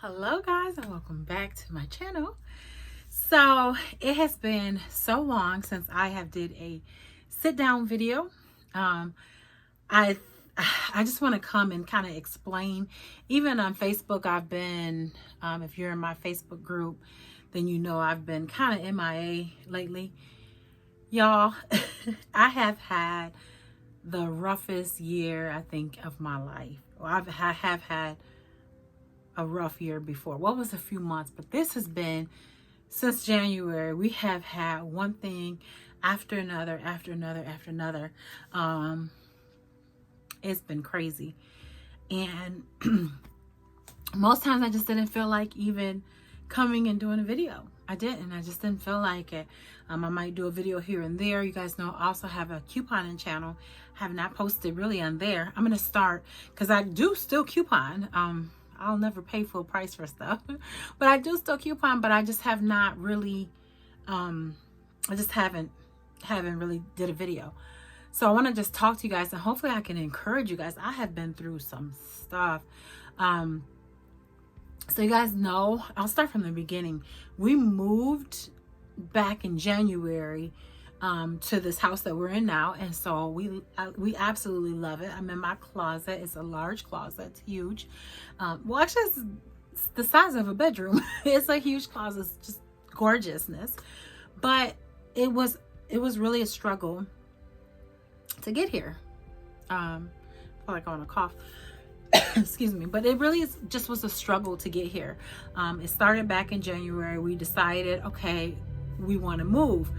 Hello guys, and welcome back to my channel. So it has been so long since I have did a sit down video. I I just want to come and kind of explain. Even on Facebook, I've been if you're in my Facebook group, then you know I've been kind of MIA lately. Y'all, I have had the roughest year I think of my life. I have had a rough year before. What was a few months, but this has been since January. We have had one thing after another, after another, after another. It's been crazy, and most times I just didn't feel like even coming and doing a video. I just didn't feel like it. I might do a video here and there. You guys know I also have a couponing channel. Have not posted really on there. I'm gonna start because I do still coupon. I'll never pay full price for stuff, but I do still coupon, but I just have not really, I just haven't really did a video. So I want to just talk to you guys and hopefully I can encourage you guys. I have been through some stuff. So you guys know, I'll start from the beginning. We moved back in January to this house that we're in now, and so we absolutely love it. I'm in my closet. It's a large closet. It's huge. Well, actually, it's the size of a bedroom. It's a huge closet. It's just gorgeousness, but it was really a struggle to get here. I feel like I want to cough. Excuse me, but it really just was a struggle to get here. It started back in January. We decided, okay, we want to move,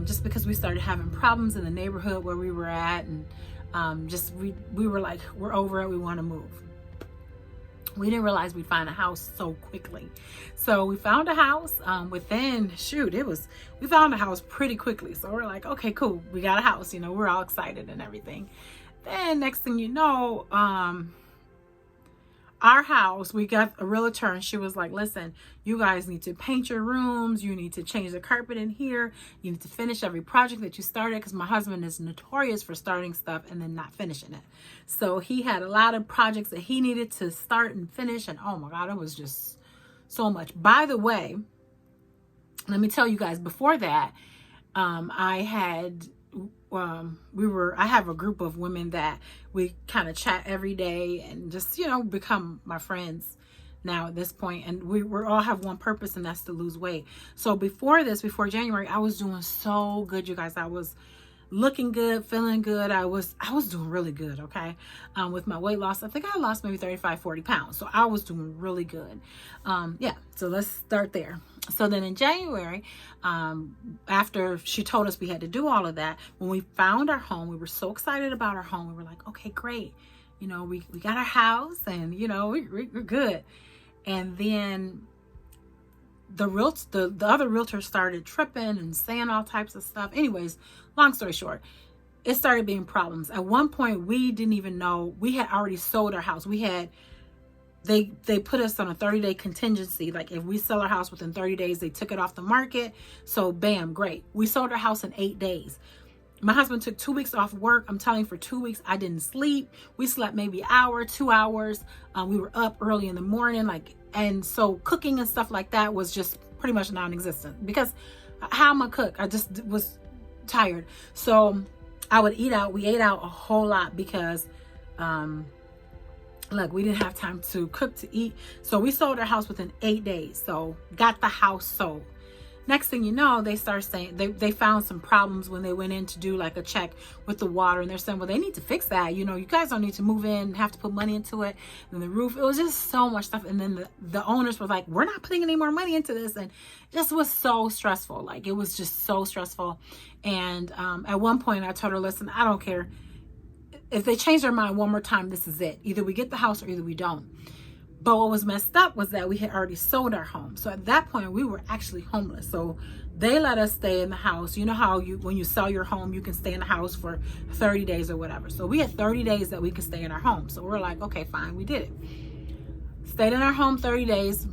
just because we started having problems in the neighborhood where we were at, and we were like, we're over it, we want to move. We didn't realize we'd find a house so quickly. So we found a house we found a house pretty quickly. So we're like, okay, cool, we got a house, we're all excited and everything. Then next thing you know, our house, we got a realtor and she was like, listen, you guys need to paint your rooms. You need to change the carpet in here. You need to finish every project that you started, because my husband is notorious for starting stuff and then not finishing it. So he had a lot of projects that he needed to start and finish. And oh my God, it was just so much. By the way, let me tell you guys, before that, I have a group of women that we kind of chat every day and just, become my friends now at this point. And we're all have one purpose, and that's to lose weight. So before January, I was doing so good, you guys. I was looking good, feeling good. I was doing really good. Okay. With my weight loss, I think I lost maybe 35-40 pounds. So I was doing really good. Yeah. So let's start there. So then in January, after she told us we had to do all of that, when we found our home, we were so excited about our home. We were like, okay, great. We got our house, and, we're good. And then the other realtor started tripping and saying all types of stuff. Anyways, long story short, it started being problems. At one point, we didn't even know, we had already sold our house. They put us on a 30-day contingency. Like if we sell our house within 30 days, they took it off the market. So bam, great. We sold our house in 8 days. My husband took 2 weeks off work. I'm telling you, for 2 weeks, I didn't sleep. We slept maybe an hour, 2 hours. We were up early in the morning, and so cooking and stuff like that was just pretty much non-existent, because how am I cook? I just was tired. So I would eat out. We ate out a whole lot because, we didn't have time to cook, to eat. So we sold our house within 8 days. So got the house sold. Next thing you know, they start saying they found some problems when they went in to do like a check with the water, and they're saying, well, they need to fix that. You guys don't need to move in and have to put money into it. And the roof, it was just so much stuff. And then the owners were like, we're not putting any more money into this. And it just was so stressful. Like it was just so stressful. And at one point I told her, listen, I don't care. If they change their mind one more time, this is it. Either we get the house or either we don't. But what was messed up was that we had already sold our home. So at that point, we were actually homeless. So they let us stay in the house. You know how when you sell your home, you can stay in the house for 30 days or whatever. So we had 30 days that we could stay in our home. So we're like, okay, fine, we did it. Stayed in our home 30 days.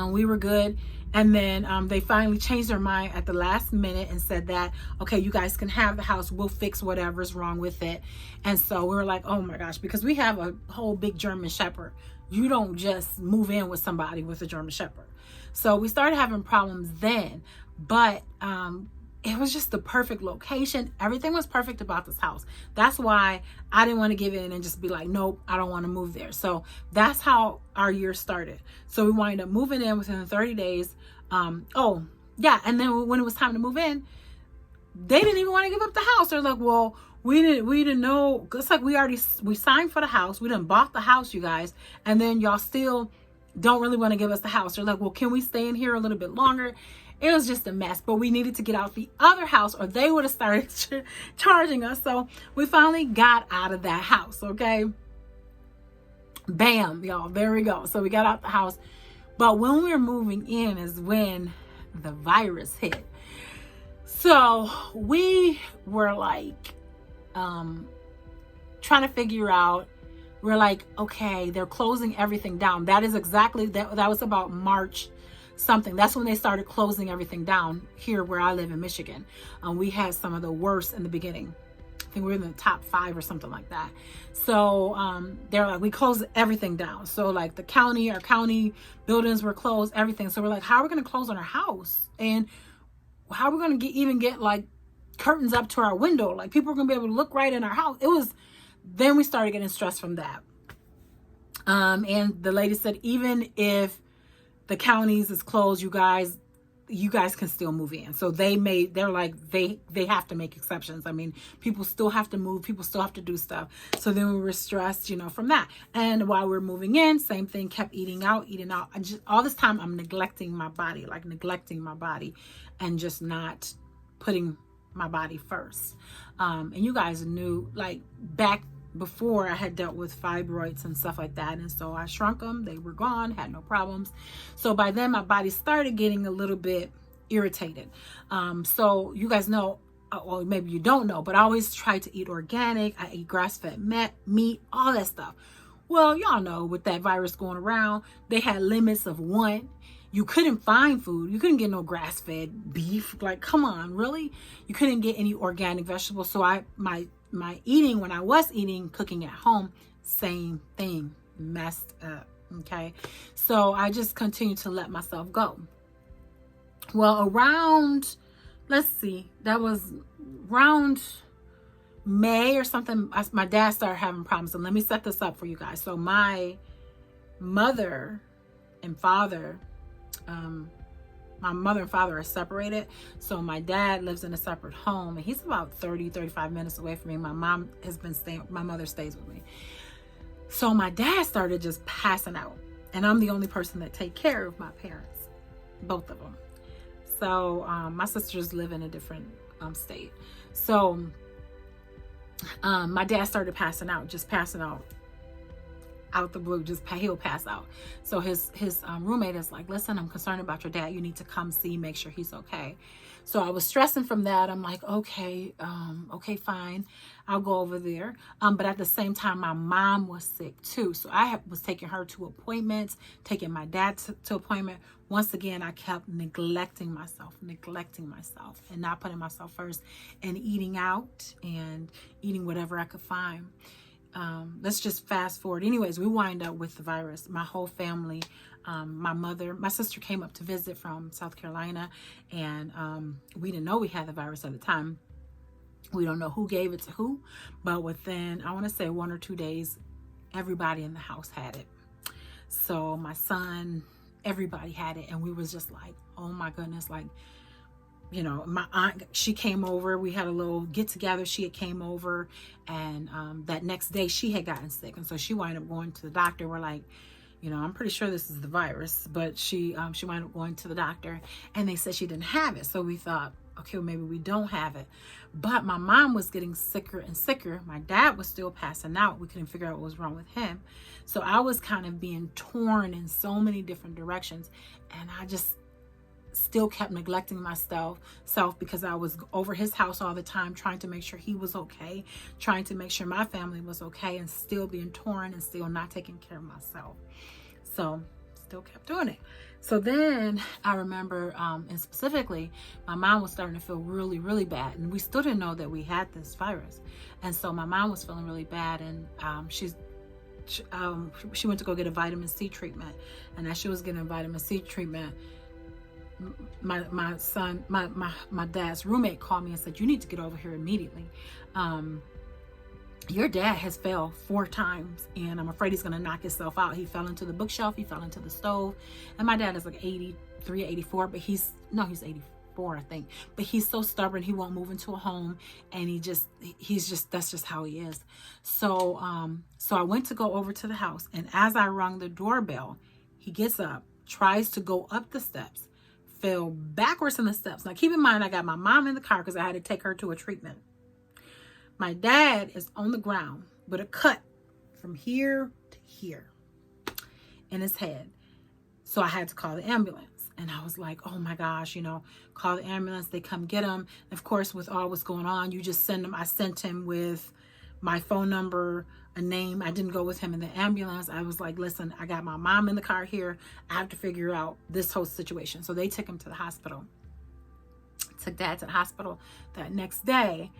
We were good. And then they finally changed their mind at the last minute and said that, okay, you guys can have the house. We'll fix whatever's wrong with it. And so we were like, oh my gosh, because we have a whole big German Shepherd. You don't just move in with somebody with a German Shepherd. So we started having problems then, but it was just the perfect location. Everything was perfect about this house. That's why I didn't want to give in and just be like, nope, I don't want to move there. So that's how our year started. So we wind up moving in within 30 days. Oh yeah. And then when it was time to move in, they didn't even want to give up the house. They're like, well, we didn't know. It's like we signed for the house. We done bought the house, you guys. And then y'all still don't really want to give us the house. They're like, well, can we stay in here a little bit longer? It was just a mess, but we needed to get out the other house or they would have started charging us. So we finally got out of that house. Okay. Bam, y'all. There we go. So we got out the house. But when we were moving in is when the virus hit. So we were like, trying to figure out, we're like, okay, they're closing everything down. That is exactly, that was about March something. That's when they started closing everything down here where I live in Michigan. We had some of the worst in the beginning. I think we were in the top 5 or something like that. So they're like, we closed everything down. So like our county buildings were closed, everything. So we're like, how are we going to close on our house? And how are we going to even get like curtains up to our window? Like people are going to be able to look right in our house. Then we started getting stressed from that. And the lady said, even if the counties is closed, you guys can still move in. So they have to make exceptions. I mean, people still have to move, people still have to do stuff. So then we were stressed, from that. And while we're moving in, same thing, kept eating out. All this time I'm neglecting my body and just not putting my body first. And you guys knew, like back before, I had dealt with fibroids and stuff like that. And so I shrunk them. They were gone, had no problems. So by then my body started getting a little bit irritated. So you guys know, or maybe you don't know, but I always try to eat organic. I eat grass-fed meat, all that stuff. Well, y'all know with that virus going around, they had limits of 1. You couldn't find food. You couldn't get no grass-fed beef. Like, come on, really? You couldn't get any organic vegetables. So my eating, when I was eating, cooking at home, same thing, messed up. Okay. So I just continued to let myself go. Well, around, that was around May or something, my dad started having problems. And let me set this up for you guys. So my mother and father, my mother and father are separated. So my dad lives in a separate home and he's about 35 minutes away from me. My mother stays with me. So my dad started just passing out and I'm the only person that take care of my parents, both of them. So, my sisters live in a different, state. So, my dad started passing out out the blue, he'll pass out. So his roommate is like, listen, I'm concerned about your dad. You need to come see, make sure he's okay. So I was stressing from that. I'm like, okay, fine. I'll go over there. But at the same time, my mom was sick too. So I was taking her to appointments, taking my dad to appointment. Once again, I kept neglecting myself and not putting myself first and eating out and eating whatever I could find. Let's just fast forward. Anyways, we wind up with the virus. My whole family, my sister came up to visit from South Carolina and we didn't know we had the virus at the time. We don't know who gave it to who, but within, I want to say 1 or 2 days, everybody in the house had it. So my son, everybody had it. And we was just like, oh my goodness, like, my aunt, she came over. We had a little get together. She had came over and that next day she had gotten sick. And so she wound up going to the doctor. We're like, I'm pretty sure this is the virus, but she wound up going to the doctor and they said she didn't have it. So we thought, okay, well, maybe we don't have it. But my mom was getting sicker and sicker. My dad was still passing out. We couldn't figure out what was wrong with him. So I was kind of being torn in so many different directions. And I just still kept neglecting myself because I was over his house all the time, trying to make sure he was okay, trying to make sure my family was okay, and still being torn and still not taking care of myself. So still kept doing it. So then I remember, and specifically, my mom was starting to feel really, really bad. And we still didn't know that we had this virus. And so my mom was feeling really bad. And she went to go get a vitamin C treatment, and as she was getting a vitamin C treatment, my dad's roommate called me and said, you need to get over here immediately. Your dad has fell 4 times, and I'm afraid he's going to knock himself out. He fell into the bookshelf, he fell into the stove, and my dad is like 83, 84, but he's 84, I think, but he's so stubborn, he won't move into a home, and that's just how he is. So I went to go over to the house, and as I rung the doorbell, he gets up, tries to go up the steps, fell backwards in the steps. Now keep in mind, I got my mom in the car because I had to take her to a treatment. My dad is on the ground with a cut from here to here in his head. So I had to call the ambulance. And I was like, oh my gosh, call the ambulance. They come get him. Of course, with all what's going on, you just send him. I sent him with my phone number, a name. I didn't go with him in the ambulance. I was like, listen, I got my mom in the car here. I have to figure out this whole situation. So they took him to the hospital. Took Dad to the hospital. That next day,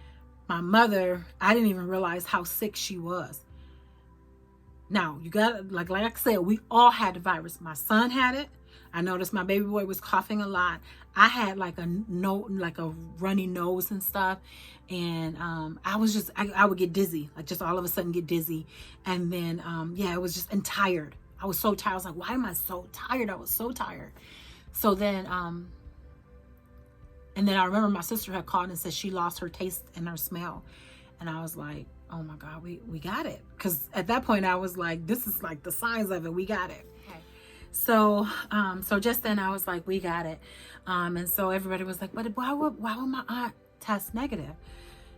my mother, I didn't even realize how sick she was. Now, you got, like I said, we all had the virus. My son had it. I noticed my baby boy was coughing a lot. I had like a runny nose and stuff. And I was just, I would get dizzy, like just all of a sudden get dizzy. And then, it was just, and tired. I was so tired. I was like, why am I so tired? I was so tired. So then, and then I remember my sister had called and said she lost her taste and her smell. And I was like, oh my God, we got it. Because at that point I was like, this is like the signs of it. We got it. Okay. So just then I was like, we got it. And so everybody was like, but why would my aunt test negative?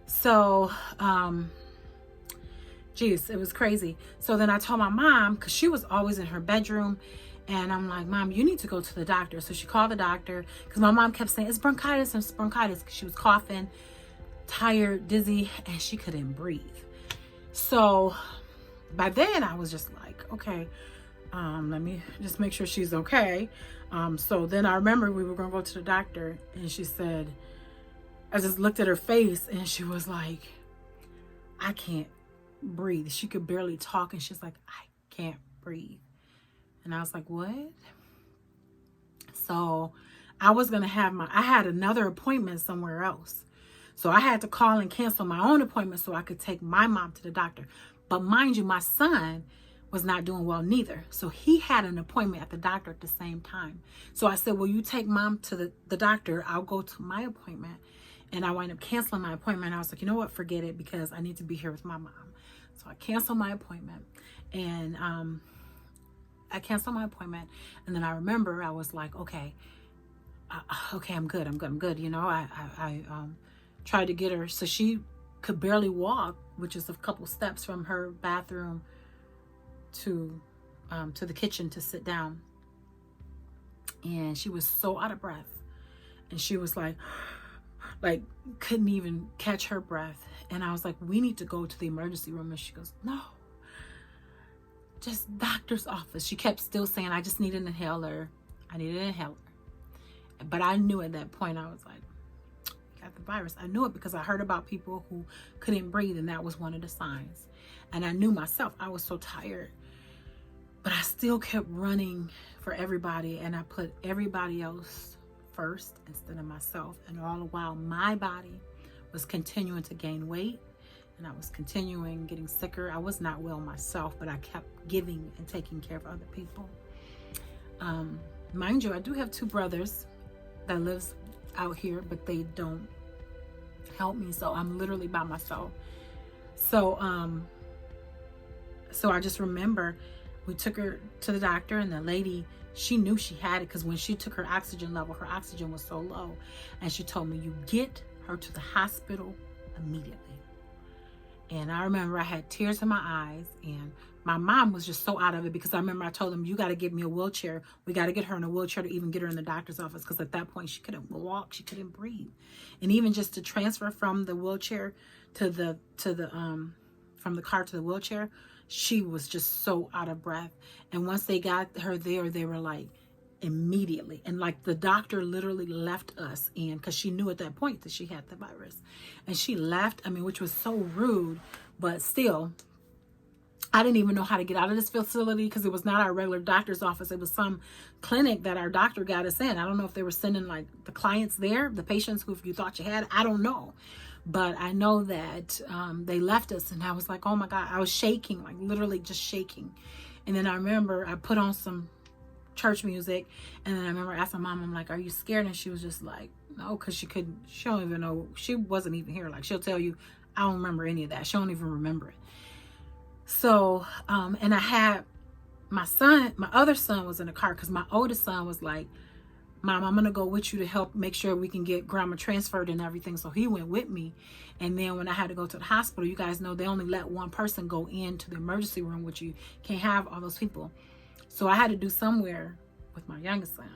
So, geez, it was crazy. So then I told my mom, because she was always in her bedroom. And I'm like, Mom, you need to go to the doctor. So she called the doctor because my mom kept saying, it's bronchitis. It's bronchitis. She was coughing, tired, dizzy, and she couldn't breathe. So by then I was just like, okay, let me just make sure she's okay. So then I remember we were going to go to the doctor, and she said, I just looked at her face, and she was like, I can't breathe. She could barely talk. And she's like, I can't breathe. And I was like, what? So I was going to I had another appointment somewhere else. So I had to call and cancel my own appointment so I could take my mom to the doctor. But mind you, my son was not doing well neither. So he had an appointment at the doctor at the same time. So I said, well, you take Mom to the doctor. I'll go to my appointment. And I wind up canceling my appointment. I was like, you know what? Forget it, because I need to be here with my mom. So I canceled my appointment. And, and then I remember I was like, okay, I'm good. I tried to get her, so she could barely walk, which is a couple steps from her bathroom to the kitchen to sit down. And she was so out of breath, and she was like couldn't even catch her breath. And I was like, we need to go to the emergency room. And she goes, no, just doctor's office. She kept still saying, I just need an inhaler. I need an inhaler. But I knew at that point, I was like, you got the virus. I knew it because I heard about people who couldn't breathe, and that was one of the signs. And I knew myself, I was so tired, but I still kept running for everybody, and I put everybody else first instead of myself. And all the while, my body was continuing to gain weight, and I was continuing getting sicker. I was not well myself, but I kept giving and taking care of other people. Mind you, I do have 2 brothers that lives out here, but they don't help me. So I'm literally by myself. So I just remember we took her to the doctor, and the lady, she knew she had it, because when she took her oxygen level, her oxygen was so low. And she told me, you get her to the hospital immediately. And I remember I had tears in my eyes, and my mom was just so out of it, because I remember I told them, you got to get me a wheelchair. We got to get her in a wheelchair to even get her in the doctor's office, because at that point she couldn't walk, she couldn't breathe. And even just to transfer from the wheelchair to from the car to the wheelchair, she was just so out of breath. And once they got her there, they were like, immediately. And like the doctor literally left us in, because she knew at that point that she had the virus. And she left, which was so rude, but still, I didn't even know how to get out of this facility because it was not our regular doctor's office. It was some clinic that our doctor got us in. I don't know if they were sending like the clients there, the patients who you thought you had. I don't know. But I know that they left us, and I was like, oh my God, I was shaking, like literally just shaking. And then I remember I put on some church music, and then I remember asking my mom, I'm like, are you scared? And she was just like, no, because she don't even know, she wasn't even here. Like, she'll tell you, I don't remember any of that. She don't even remember it. So, and I had my other son was in the car, because my oldest son was like, Mom, I'm going to go with you to help make sure we can get grandma transferred and everything. So he went with me. And then when I had to go to the hospital, you guys know they only let one person go into the emergency room, which you can't have all those people. So I had to do somewhere with my youngest son,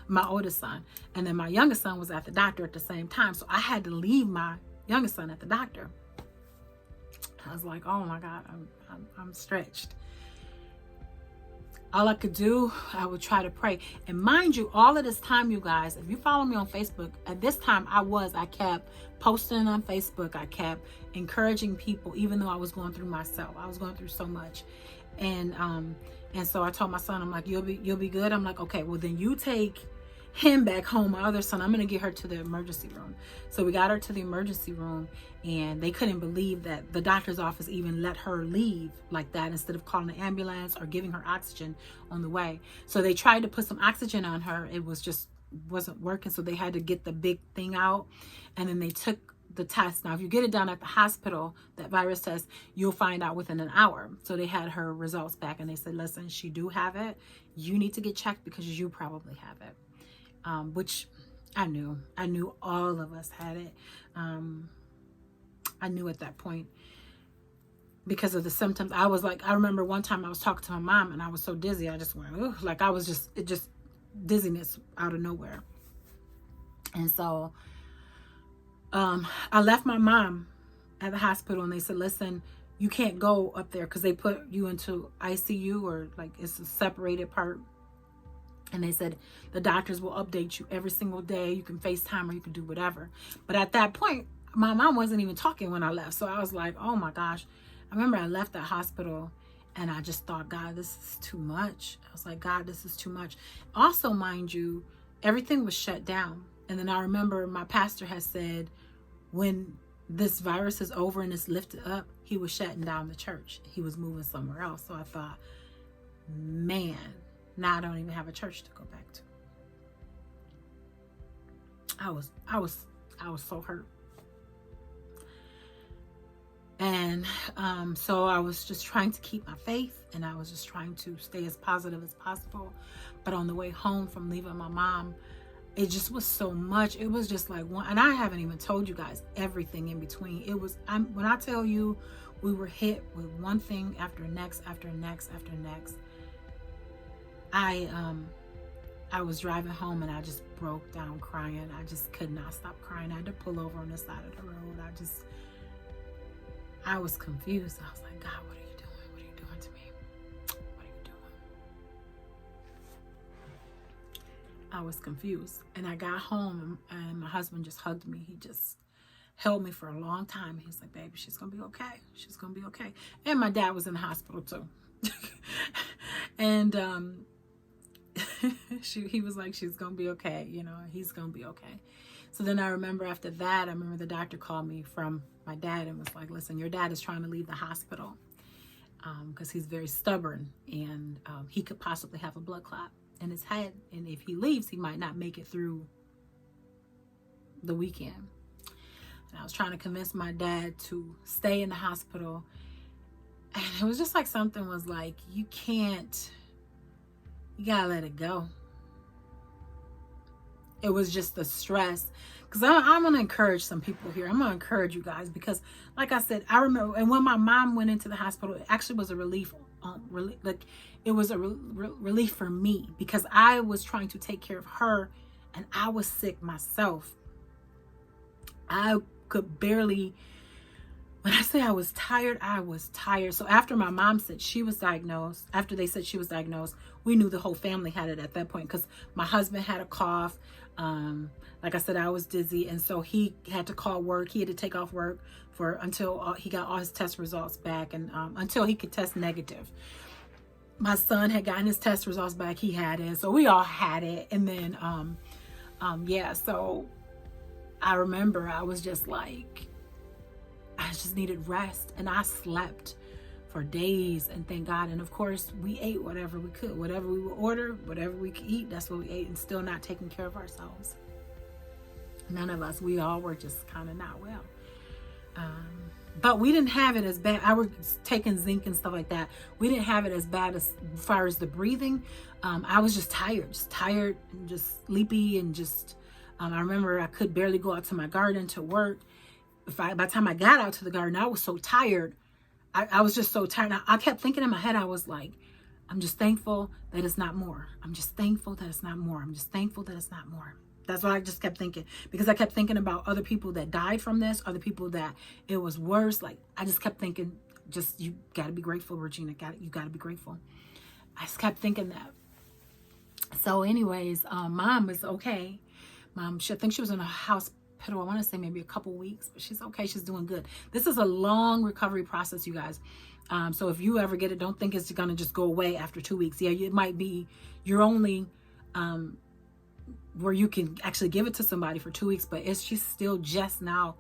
my oldest son. And then my youngest son was at the doctor at the same time. So I had to leave my youngest son at the doctor. I was like, oh my God, I'm stretched. All I could do, I would try to pray. And mind you, all of this time, you guys, if you follow me on Facebook, at this time I kept posting on Facebook. I kept encouraging people, even though I was going through myself. I was going through so much. And so I told my son, I'm like, you'll be good. I'm like, okay, well then you take him back home, my other son. I'm going to get her to the emergency room. So we got her to the emergency room, and they couldn't believe that the doctor's office even let her leave like that instead of calling an ambulance or giving her oxygen on the way. So they tried to put some oxygen on her. It wasn't working. So they had to get the big thing out, and then they took the test. Now, if you get it done at the hospital, that virus test, you'll find out within an hour. So they had her results back, and they said, listen, she do have it. You need to get checked because you probably have it. Which I knew all of us had it. I knew at that point because of the symptoms. I remember one time I was talking to my mom, and I was so dizzy. I just went, ugh, like it just dizziness out of nowhere. And so, I left my mom at the hospital, and they said, listen, you can't go up there because they put you into ICU, or like it's a separated part. And they said the doctors will update you every single day. You can FaceTime or you can do whatever. But at that point, my mom wasn't even talking when I left. So I was like, oh my gosh. I remember I left that hospital, and I just thought, God, this is too much. I was like, God, this is too much. Also, mind you, everything was shut down. And then I remember my pastor had said, when this virus is over and it's lifted up, he was shutting down the church. He was moving somewhere else. So I thought, man, now I don't even have a church to go back to. I was so hurt. And so I was just trying to keep my faith, and I was just trying to stay as positive as possible. But on the way home from leaving my mom, it just was so much. It was just like one, and I haven't even told you guys everything in between. It was, when I tell you, we were hit with one thing after next, after next, after next. I was driving home, and I just broke down crying. I just could not stop crying. I had to pull over on the side of the road. I was confused. I was like, God, what are you doing? What are you doing to me? What are you doing? I was confused. And I got home, and my husband just hugged me. He just held me for a long time. He's like, baby, she's going to be okay. She's going to be okay. And my dad was in the hospital too. And he was like, she's going to be okay. You know, he's going to be okay. So then I remember after that, I remember the doctor called me from my dad and was like, listen, your dad is trying to leave the hospital because he's very stubborn, and he could possibly have a blood clot in his head. And if he leaves, he might not make it through the weekend. And I was trying to convince my dad to stay in the hospital. And it was just like something was like, you gotta let it go. It was just the stress. Because I'm going to encourage some people here. I'm going to encourage you guys because, like I said, I remember, and when my mom went into the hospital, it actually was a relief. It was a relief for me because I was trying to take care of her, and I was sick myself. I could barely When I say I was tired, I was tired. So after my mom said she was diagnosed, after they said she was diagnosed, we knew the whole family had it at that point, because my husband had a cough. Like I said, I was dizzy. And so he had to call work. He had to take off work until he got all his test results back, and until he could test negative. My son had gotten his test results back. He had it. So we all had it. And then, yeah, so I remember I was just like, I just needed rest, and I slept for days, and thank God. And of course we ate whatever we could, whatever we would order, whatever we could eat, that's what we ate, and still not taking care of ourselves. None of us, we all were just kind of not well. But we didn't have it as bad. I was taking zinc and stuff like that. We didn't have it as bad as far as the breathing. I was just tired and just sleepy, and just, I remember I could barely go out to my garden to work. By the time I got out to the garden, I was so tired. I was just so tired. I kept thinking in my head, I was like, I'm just thankful that it's not more. I'm just thankful that it's not more. I'm just thankful that it's not more. That's what I just kept thinking, because I kept thinking about other people that died from this, other people that it was worse. Like, I just kept thinking, just, you got to be grateful, Regina. You got to be grateful. I just kept thinking that. So anyways, mom was okay. Mom, I think she was in a hospital, I want to say maybe a couple weeks, but she's okay. She's doing good. This is a long recovery process, you guys. So if you ever get it, don't think it's going to just go away after 2 weeks. Yeah, it might be you're only where you can actually give it to somebody for 2 weeks, but she's still just now,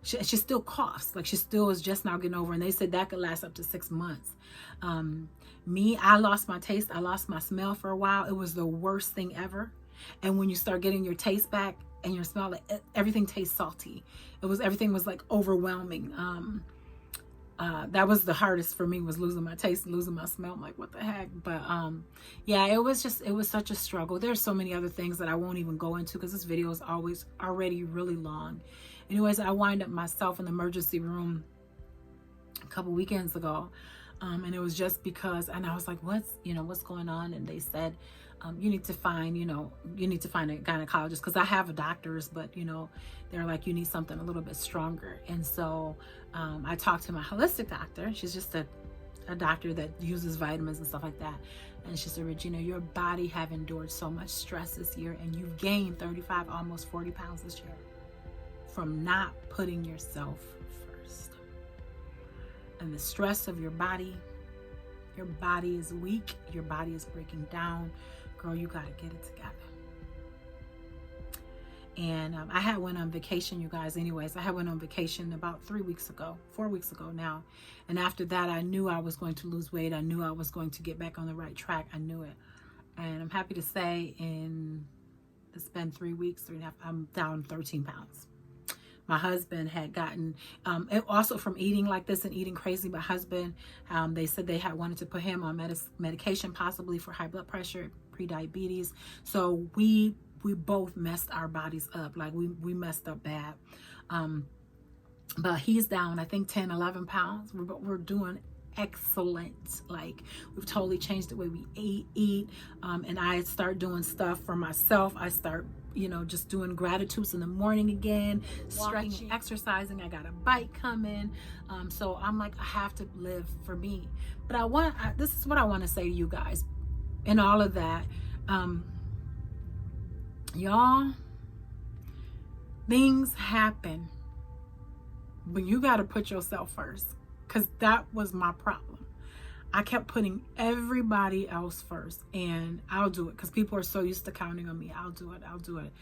she still coughs. Like, she still is just now getting over. And they said that could last up to 6 months. I lost my taste. I lost my smell for a while. It was the worst thing ever. And when you start getting your taste back and your smell, everything tastes salty. Everything was like overwhelming. That was the hardest for me, was losing my taste, losing my smell. I'm like, what the heck? But yeah, it was such a struggle. There's so many other things that I won't even go into, because this video is already really long. Anyways, I wind up myself in the emergency room a couple weekends ago. And it was just because, and I was like, what's going on? And they said, you need to find a gynecologist, because I have a doctor's, but they're like, you need something a little bit stronger. And so I talked to my holistic doctor. She's just a doctor that uses vitamins and stuff like that. And she said, Regina, your body have endured so much stress this year, and you've gained 35, almost 40 pounds this year from not putting yourself first. And the stress of your body is weak. Your body is breaking down. Girl, you got to get it together. And I had went on vacation, you guys. Anyways, I had went on vacation about 4 weeks ago now. And after that, I knew I was going to lose weight. I knew I was going to get back on the right track. I knew it. And I'm happy to say it's been 3 weeks, 3.5, I'm down 13 pounds. My husband had gotten, also from eating like this and eating crazy, my husband, they said they had wanted to put him on medication, possibly for high blood pressure, pre-diabetes. So we both messed our bodies up. Like, we messed up bad. But he's down, I think 10, 11 pounds. We're doing excellent. Like, we've totally changed the way we eat. And I start doing stuff for myself. I start just doing gratitudes in the morning again, stretching, walking, exercising. I got a bike coming. So I'm like, I have to live for me. But this is what I want to say to you guys in all of that. Y'all, things happen, but you got to put yourself first, because that was my problem. I kept putting everybody else first, and I'll do it because people are so used to counting on me. I'll do it.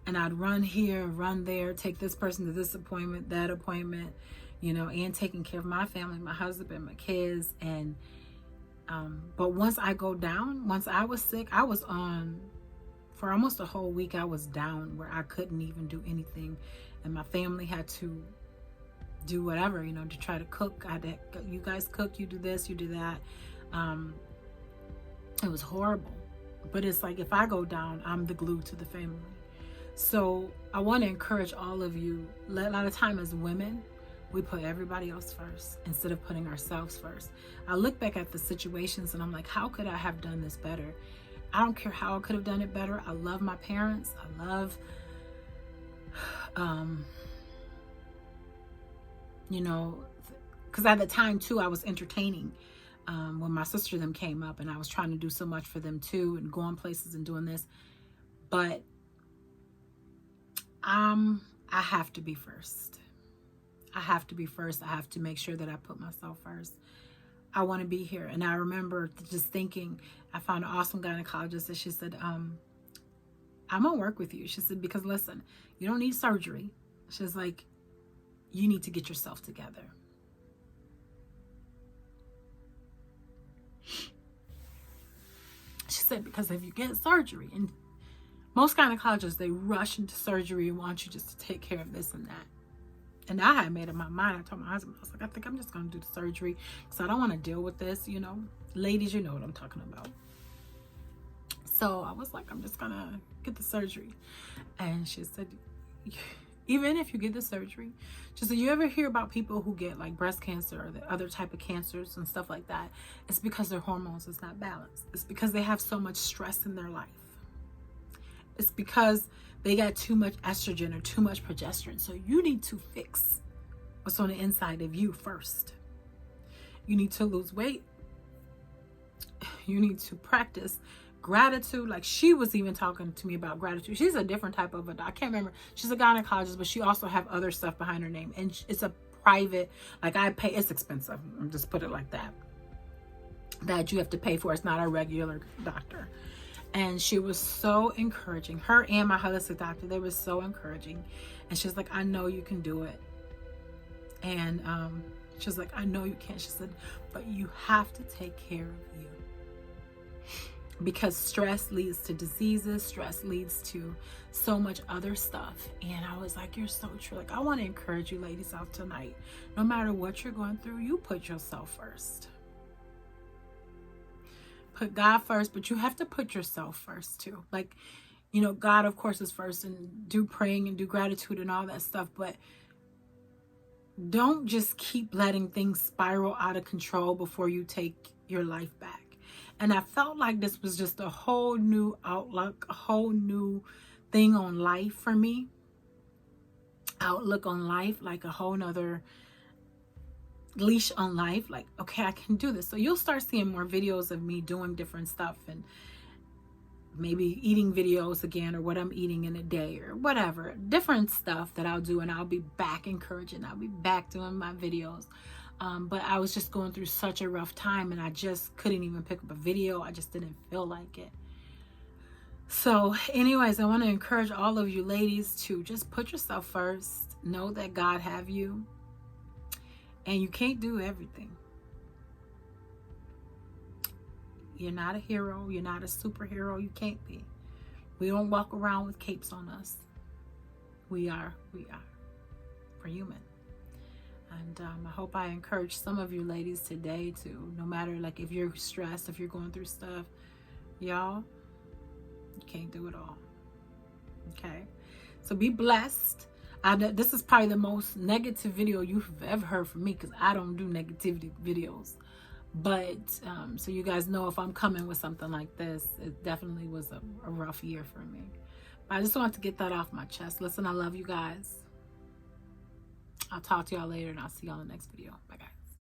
And I'd run here, run there, take this person to this appointment, that appointment, and taking care of my family, my husband, my kids. And but once I go down, once I was sick, I was on for almost a whole week. I was down where I couldn't even do anything, and my family had to do whatever, to try to cook. You guys cook, you do this, you do that. It was horrible. But it's like, if I go down, I'm the glue to the family. So I want to encourage all of you. A lot of time as women, we put everybody else first instead of putting ourselves first. I look back at the situations and I'm like, how could I have done this better? I don't care how I could have done it better. I love my parents. I love because at the time too, I was entertaining when my sister them came up, and I was trying to do so much for them too, and going places and doing this. But I have to be first. I have to be first. I have to make sure that I put myself first. I want to be here. And I remember just thinking, I found an awesome gynecologist, and she said, I'm gonna work with you. She said, because listen, you don't need surgery. She's like, you need to get yourself together. She said, because if you get surgery, and most gynecologists, they rush into surgery and want you just to take care of this and that. And I had made up my mind. I told my husband, I was like, I think I'm just going to do the surgery because I don't want to deal with this, you know. Ladies, you know what I'm talking about. So I was like, I'm just going to get the surgery. And she said, even if you get the surgery, she said, you ever hear about people who get like breast cancer or the other type of cancers and stuff like that? It's because their hormones is not balanced. It's because they have so much stress in their life. It's because they got too much estrogen or too much progesterone. So you need to fix what's on the inside of you first. You need to lose weight. You need to practice gratitude. Like, she was even talking to me about gratitude. She's a different type of I can't remember. She's a gynecologist, but she also have other stuff behind her name. And it's a private, like, I pay, it's expensive. I'll just put it like that. That you have to pay for. It's not a regular doctor. And she was so encouraging. Her and my holistic doctor, they were so encouraging. And she's like, I know you can do it. And she's like, I know you can. She said, but you have to take care of you. Because stress leads to diseases. Stress leads to so much other stuff. And I was like, you're so true. Like, I want to encourage you ladies out tonight. No matter what you're going through, you put yourself first. Put God first, but you have to put yourself first too. Like, you know, God, of course, is first, and do praying and do gratitude and all that stuff. But don't just keep letting things spiral out of control before you take your life back. And I felt like this was just a whole new outlook, a whole new thing on life for me. Outlook on life, like a whole nother leash on life. Like, okay, I can do this. So you'll start seeing more videos of me doing different stuff, and maybe eating videos again, or what I'm eating in a day, or whatever, different stuff that I'll do. And I'll be back encouraging. I'll be back doing my videos. But I was just going through such a rough time, and I just couldn't even pick up a video. I just didn't feel like it. So anyways, I want to encourage all of you ladies to just put yourself first. Know that God have you. And you can't do everything. You're not a hero. You're not a superhero. You can't be. We don't walk around with capes on us. We are. We're human. And I hope I encourage some of you ladies today to, no matter, like, if you're stressed, if you're going through stuff, y'all, you can't do it all. Okay? So be blessed. This is probably the most negative video you've ever heard from me, because I don't do negativity videos. But so you guys know, if I'm coming with something like this, it definitely was a rough year for me. But I just wanted to get that off my chest. Listen, I love you guys. I'll talk to y'all later, and I'll see y'all in the next video. Bye, guys.